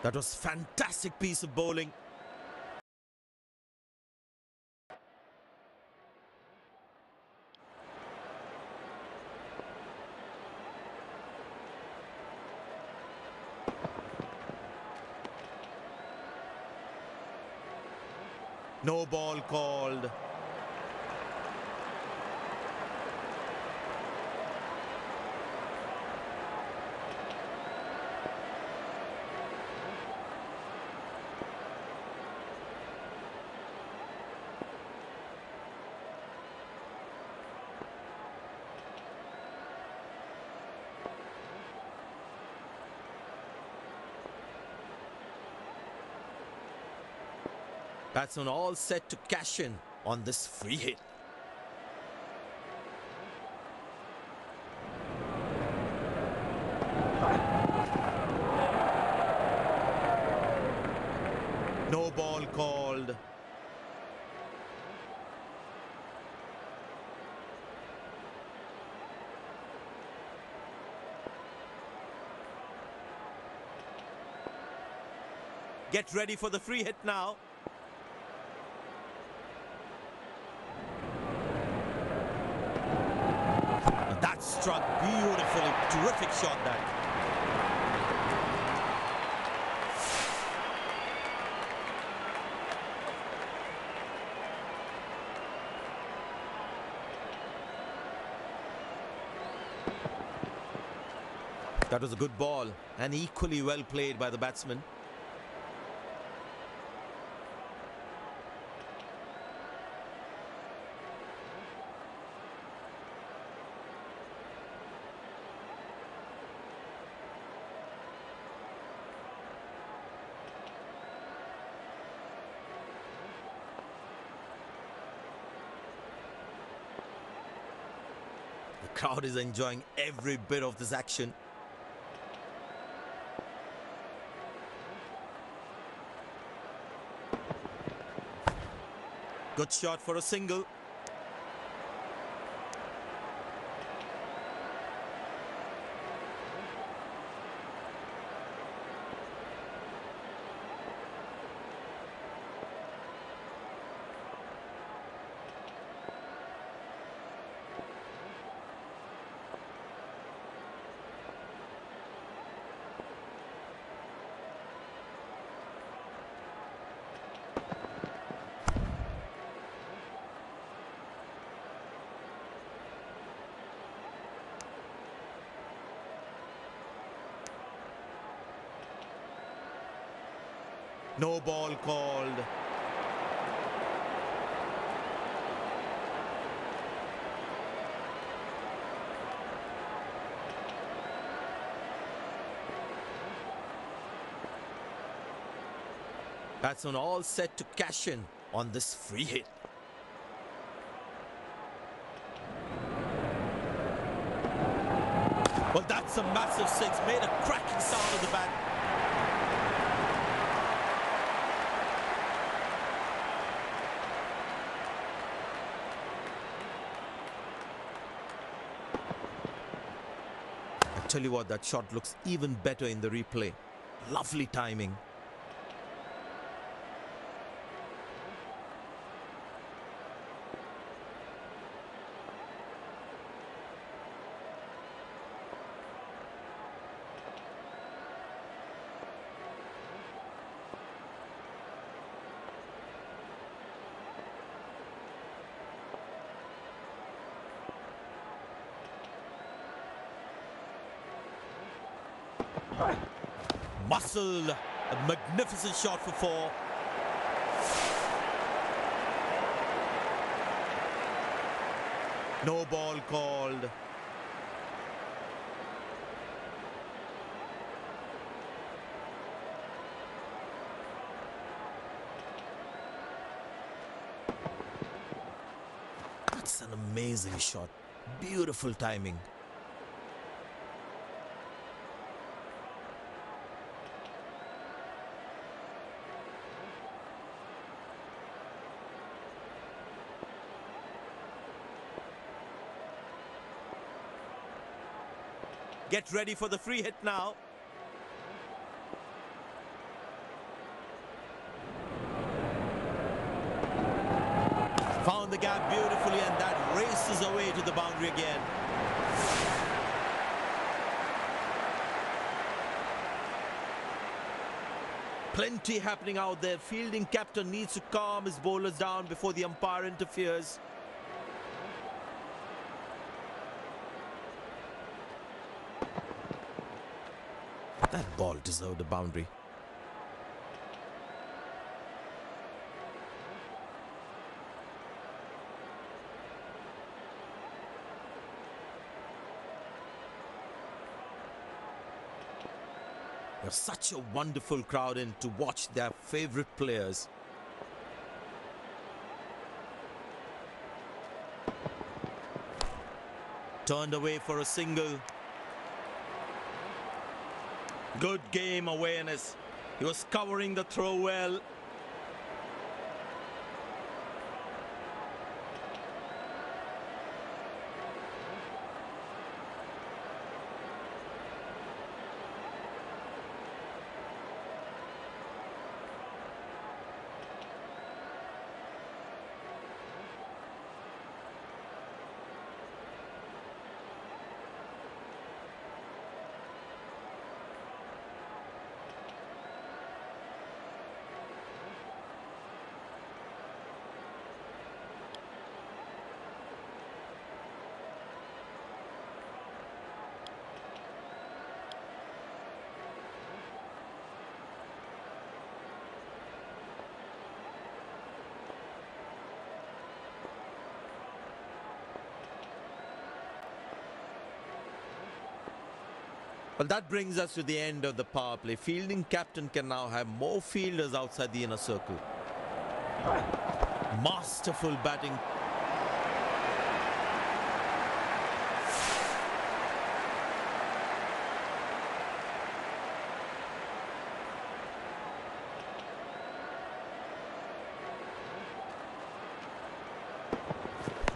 That was fantastic piece of bowling. No ball called. Batsman all set to cash in on this free hit. No ball called. Get ready for the free hit now. That struck beautifully. Terrific shot that. That was a good ball and equally well played by the batsman. The crowd is enjoying every bit of this action. Good shot for a single. No ball called. Batsman all set to cash in on this free hit. Well, that's a massive six. Made a cracking sound of the bat. I tell you what, that shot looks even better in the replay. Lovely timing. Muscle, a magnificent shot for four. No ball called. That's an amazing shot. Beautiful timing. Get ready for the free hit now. carefully, and that races away to the boundary again. Plenty happening out there. Fielding captain needs to calm his bowlers down before the umpire interferes. That ball deserved a boundary. There's such a wonderful crowd in to watch their favourite players. Turned away for a single. Good game awareness. He was covering the throw well. Well, that brings us to the end of the power play. Fielding captain can now have more fielders outside the inner circle. Masterful batting.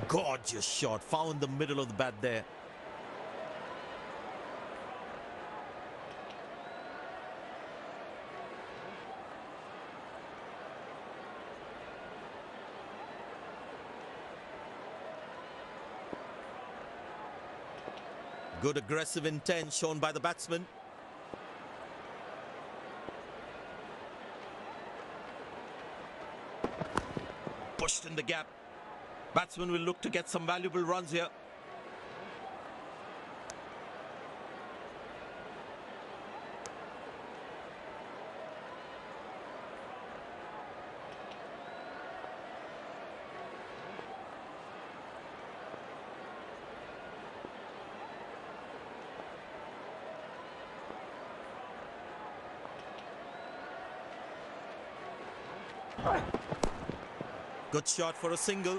Gorgeous shot. Found the middle of the bat there. Good aggressive intent shown by the batsman. Pushed in the gap. Batsman will look to get some valuable runs here. Good shot for a single.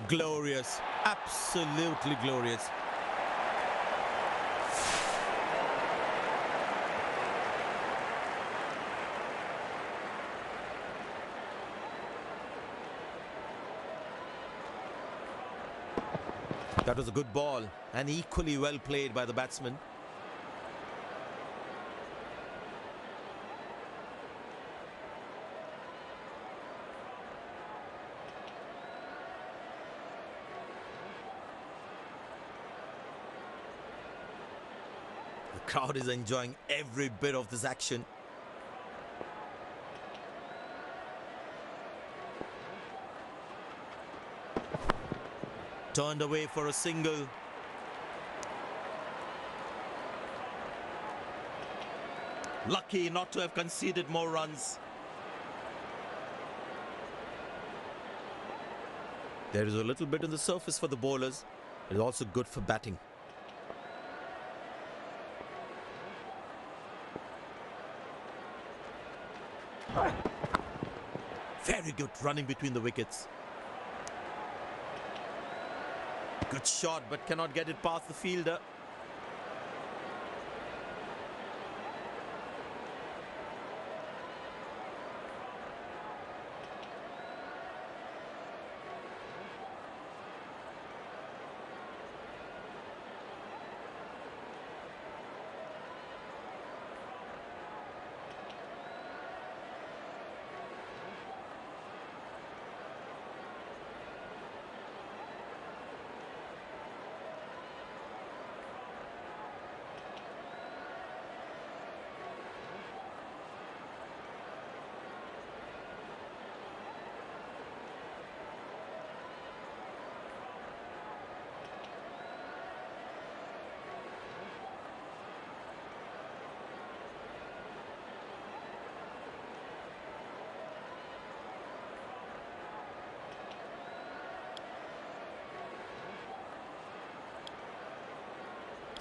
Glorious, absolutely glorious. That was a good ball and equally well played by the batsman. The crowd is enjoying every bit of this action. Turned away for a single. Lucky not to have conceded more runs. There is a little bit on the surface for the bowlers. It is also good for batting. Very good running between the wickets. Good shot, but cannot get it past the fielder.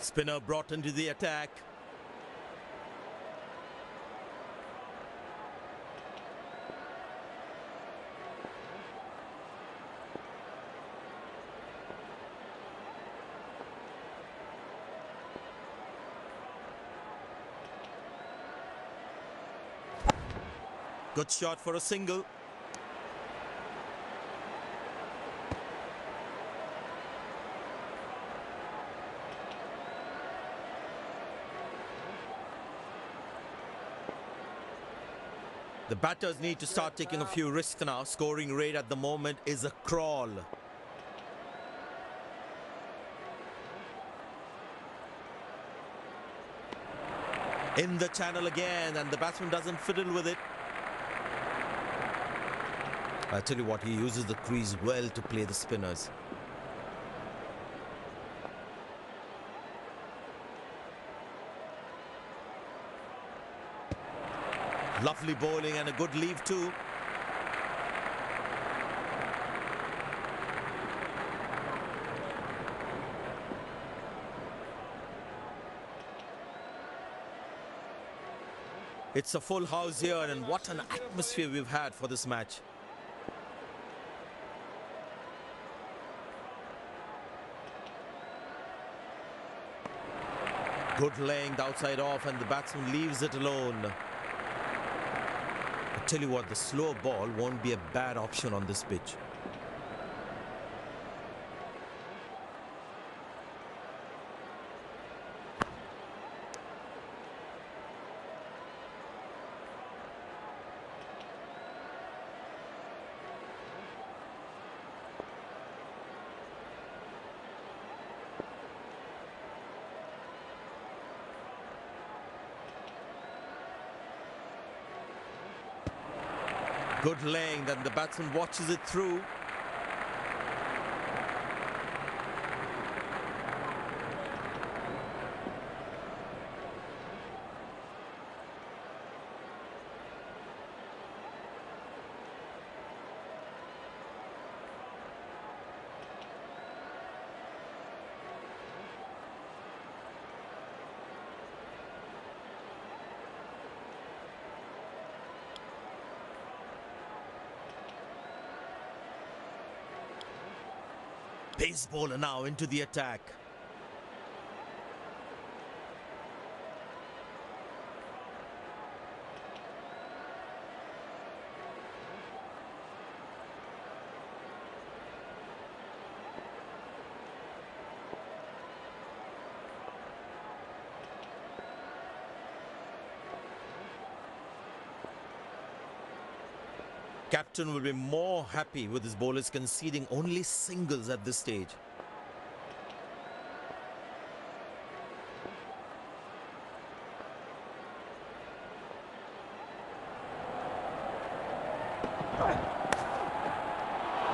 Spinner brought into the attack. Good shot for a single. The batters need to start taking a few risks now. Scoring rate at the moment is a crawl. In the channel again, and the batsman doesn't fiddle with it. I tell you what, he uses the crease well to play the spinners. Lovely bowling and a good leave too. It's a full house here, and what an atmosphere we've had for this match. Good laying the outside off, and the batsman leaves it alone. I tell you what, the slow ball won't be a bad option on this pitch. Good laying, then the batsman watches it through. Pace bowler now into the attack. Captain will be more happy with his bowlers conceding only singles at this stage.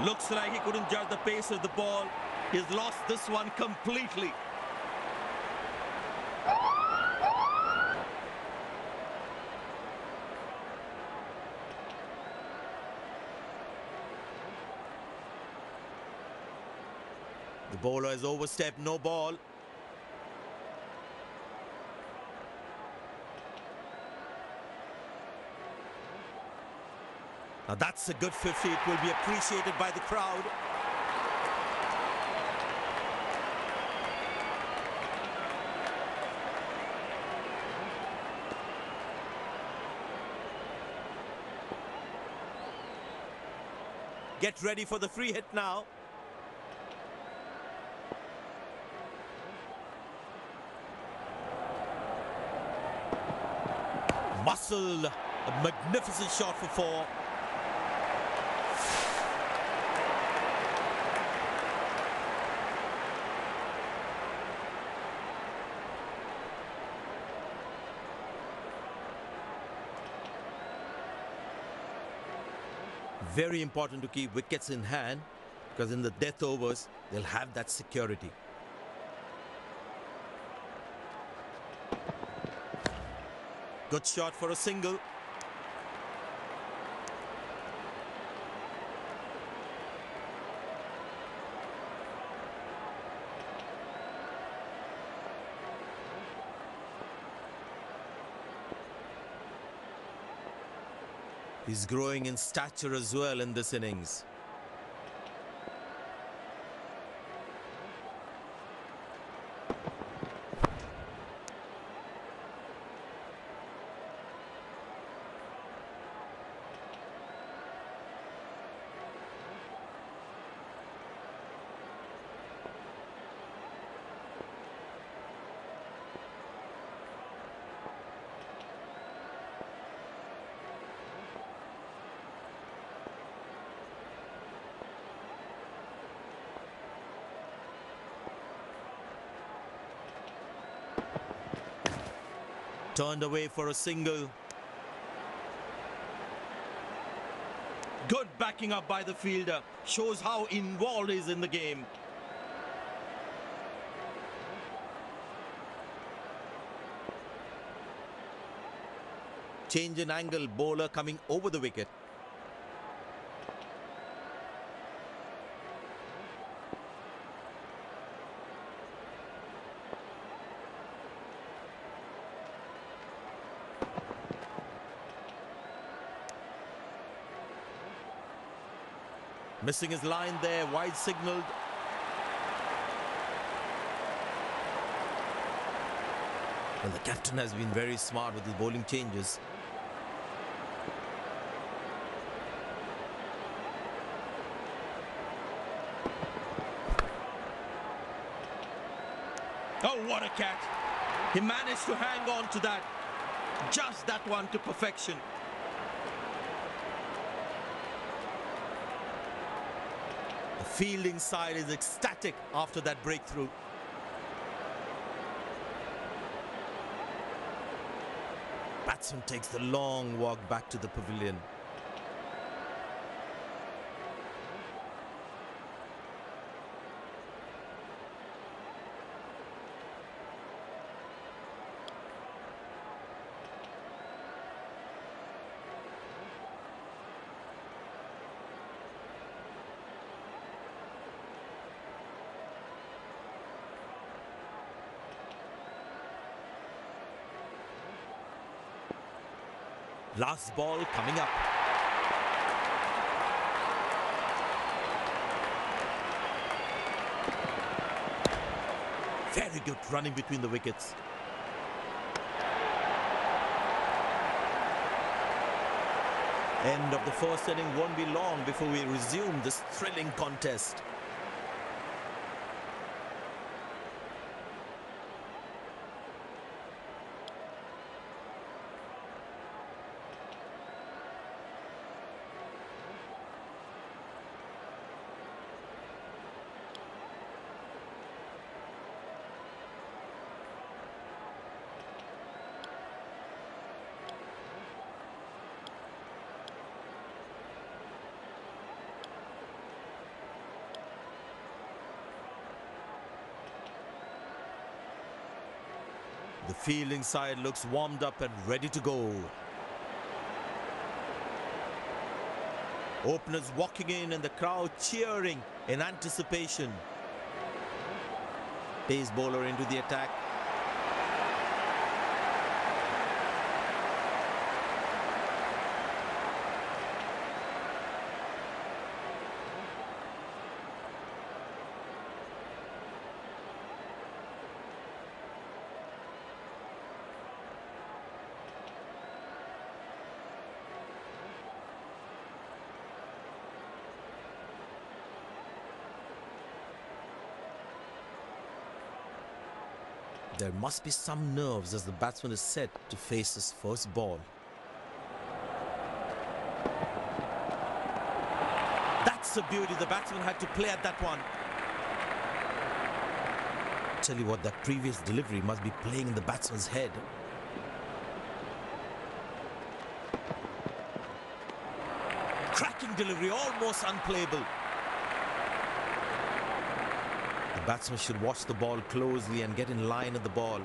Looks like he couldn't judge the pace of the ball. He's lost this one completely. The bowler has overstepped, no ball. Now that's a good 50. It will be appreciated by the crowd. Get ready for the free hit now. Muscle, a magnificent shot for four. Very important to keep wickets in hand, because in the death overs, they'll have that security. Good shot for a single. He's growing in stature as well in this innings. Turned away for a single. Good backing up by the fielder. Shows how involved he is in the game. Change in angle, bowler coming over the wicket. Missing his line there, wide signalled. Well, the captain has been very smart with his bowling changes. Oh, what a catch. He managed to hang on to that. Just that one to perfection. The fielding side is ecstatic after that breakthrough. Batsman takes the long walk back to the pavilion. Last ball coming up. Very good running between the wickets. End of the first inning won't be long before we resume this thrilling contest. The fielding side looks warmed up and ready to go. Openers walking in and the crowd cheering in anticipation. Pace bowler into the attack. There must be some nerves as the batsman is set to face his first ball. That's a beauty. The batsman had to play at that one. Tell you what, that previous delivery must be playing in the batsman's head. Cracking delivery, almost unplayable. The batsman should watch the ball closely and get in line at the ball.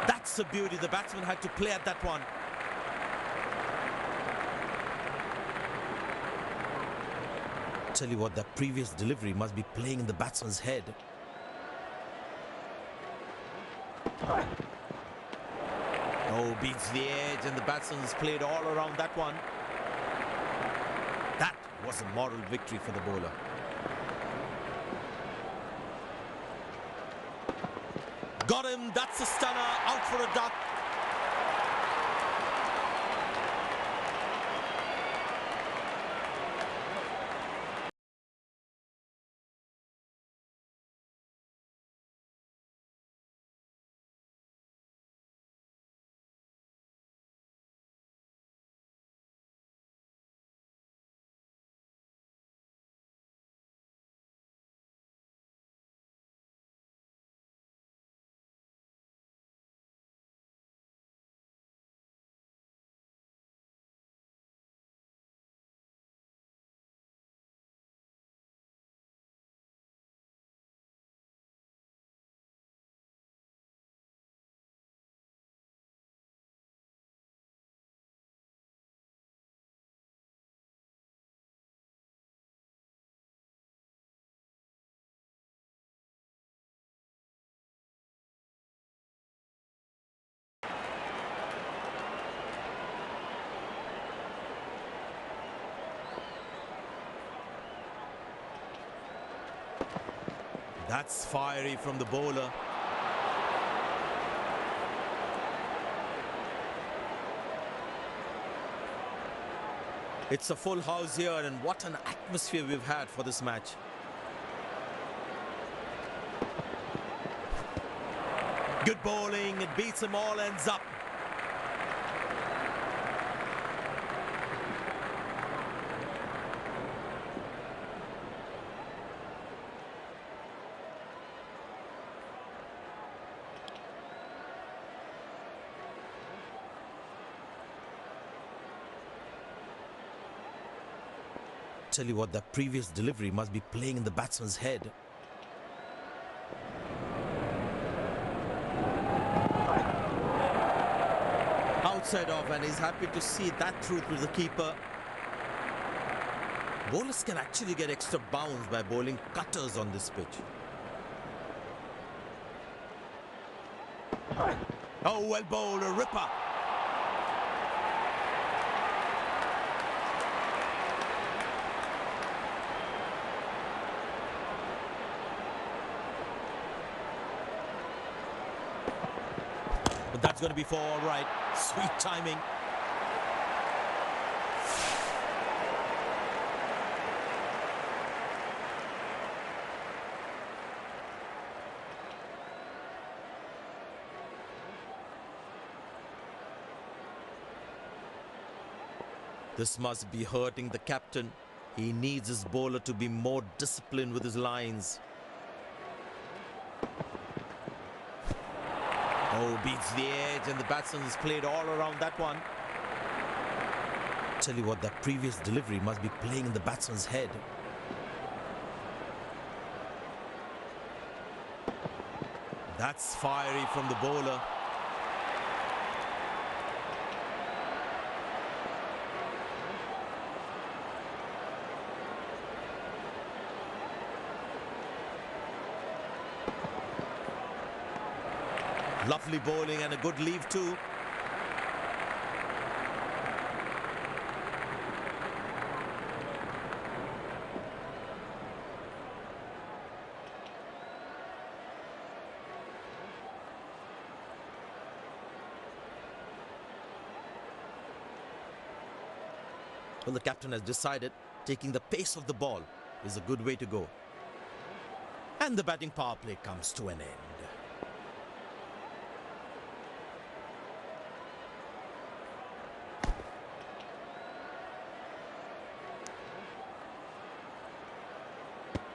That's a beauty. The batsman had to play at that one. Tell you what, that previous delivery must be playing in the batsman's head. Oh, beats the edge and the batsman's played all around that one. That was a moral victory for the bowler. Got him, that's a stunner, out for a duck. That's fiery from the bowler. It's a full house here, and what an atmosphere we've had for this match. Good bowling, it beats them all, ends up. Tell you what, that previous delivery must be playing in the batsman's head. Outside off, and he's happy to see that through to the keeper. Bowlers can actually get extra bounce by bowling cutters on this pitch. Oh, well bowled, a ripper. But that's going to be for all right. Sweet timing. This must be hurting the captain. He needs his bowler to be more disciplined with his lines. Oh, beats the edge, and the batsman's played all around that one. Tell you what, that previous delivery must be playing in the batsman's head. That's fiery from the bowler. Lovely bowling and a good leave too. Well, the captain has decided taking the pace of the ball is a good way to go. And the batting power play comes to an end.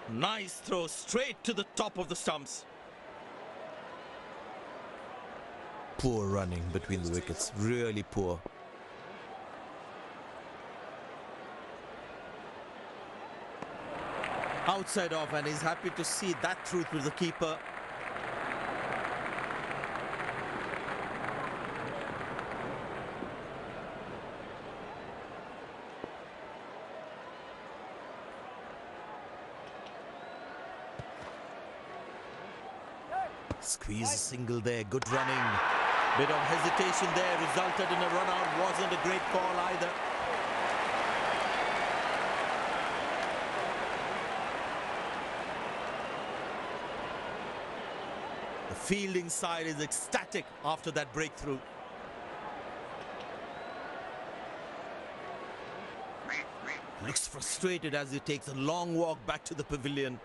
Nice throw straight to the top of the stumps. Poor running between the wickets, really poor. Outside off, and he's happy to see that through to the keeper. Squeeze a single there, good running. Bit of hesitation there resulted in a run out. Wasn't a great call either. The fielding side is ecstatic after that breakthrough. Looks frustrated as he takes a long walk back to the pavilion.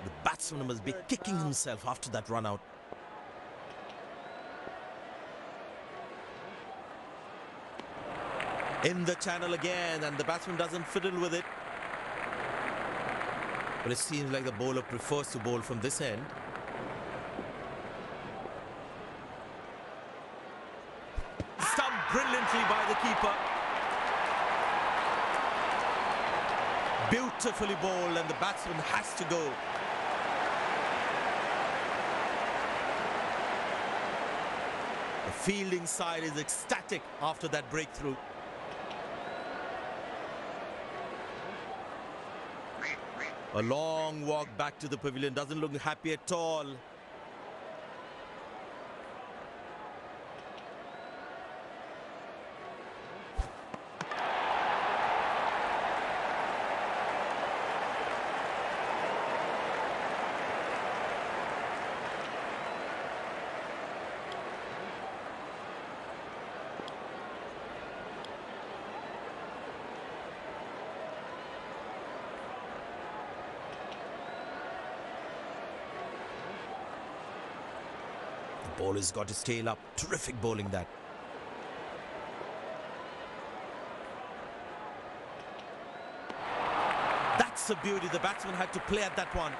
The batsman must be kicking himself after that run out. In the channel again, and the batsman doesn't fiddle with it. But it seems like the bowler prefers to bowl from this end. Stumped brilliantly by the keeper. Beautifully bowled, and the batsman has to go. The fielding side is ecstatic after that breakthrough. A long walk back to the pavilion, doesn't look happy at all. The bowler's got his tail up. Terrific bowling that. That's a beauty. The batsman had to play at that one.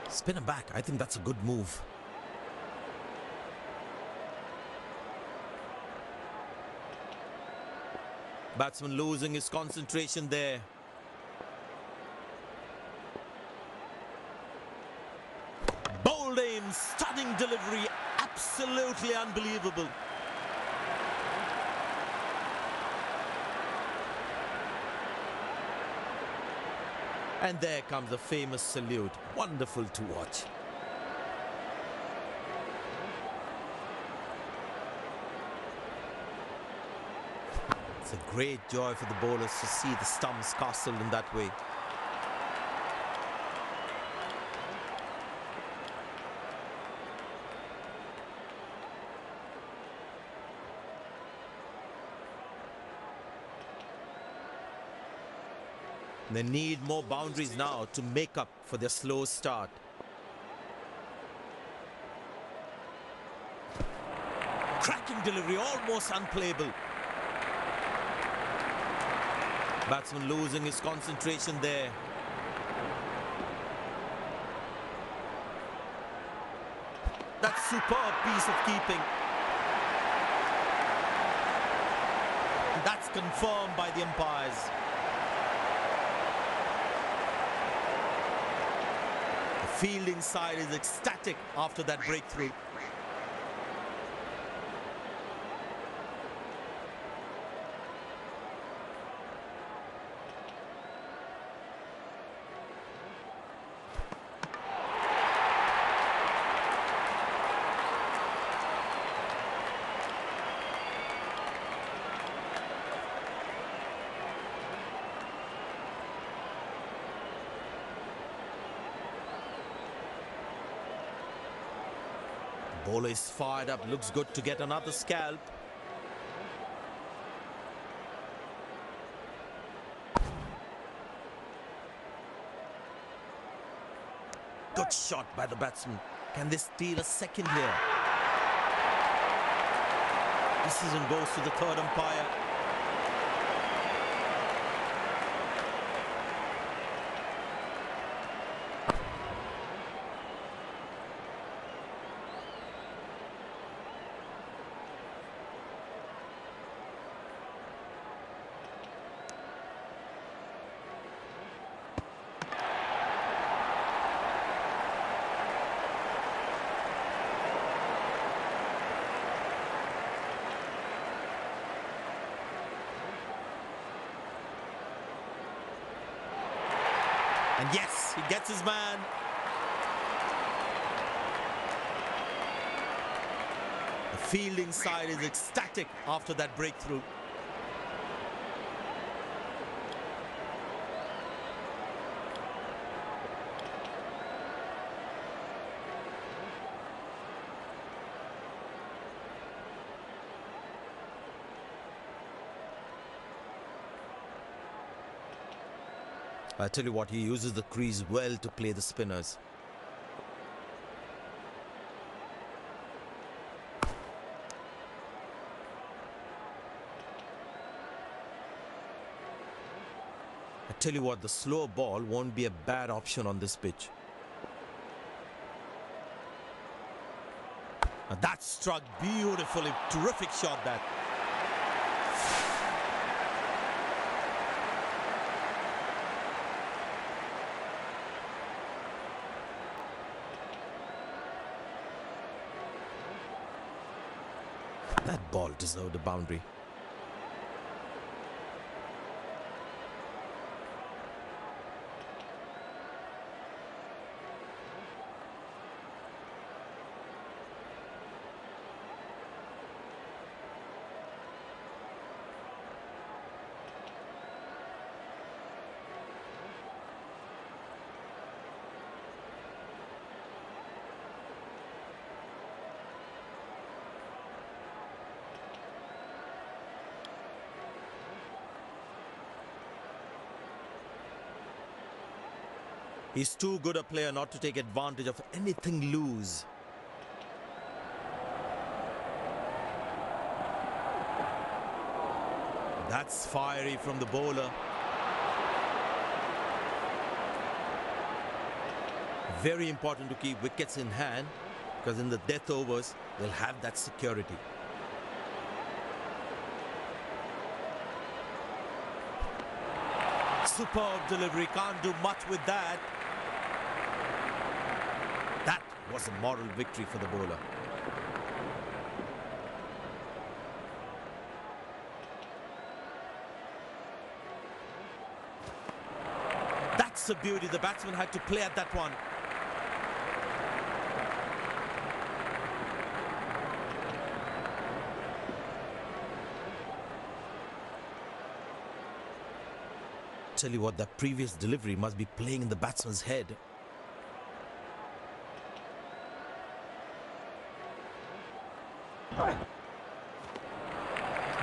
Spin him back. I think that's a good move. Batsman losing his concentration there. Bold aim, stunning delivery, absolutely unbelievable. And there comes the famous salute. Wonderful to watch. It's a great joy for the bowlers to see the stumps castled in that way. They need more boundaries now to make up for their slow start. Cracking delivery, almost unplayable. Batsman losing his concentration there. That's superb piece of keeping. That's confirmed by the umpires. The fielding side is ecstatic after that breakthrough. Bowler is fired up, looks good to get another scalp. Good shot by the batsman. Can they steal a second here? Decision goes to the third umpire. And yes, he gets his man. The fielding side is ecstatic after that breakthrough. I tell you what, he uses the crease well to play the spinners. I tell you what, the slow ball won't be a bad option on this pitch. Now that struck beautifully. Terrific shot that. That ball deserved a boundary. He's too good a player not to take advantage of anything loose. That's fiery from the bowler. Very important to keep wickets in hand, because in the death overs, they'll have that security. Superb delivery, can't do much with that. That was a moral victory for the bowler. That's a beauty. The batsman had to play at that one. Tell you what, that previous delivery must be playing in the batsman's head.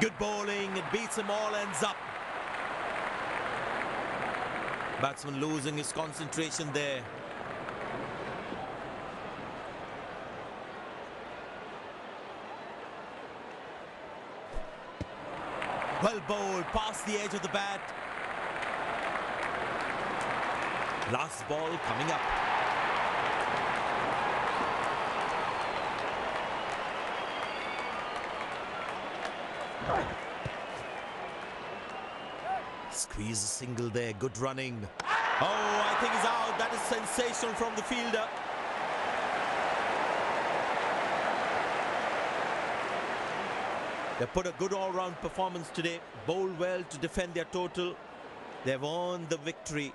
Good bowling, it beats him all, ends up. Batsman losing his concentration there. Well bowled, past the edge of the bat. Last ball coming up. Squeeze a single there, good running. Oh, I think he's out. That is sensational from the fielder. They put a good all-round performance today. Bowled well to defend their total. They've earned the victory.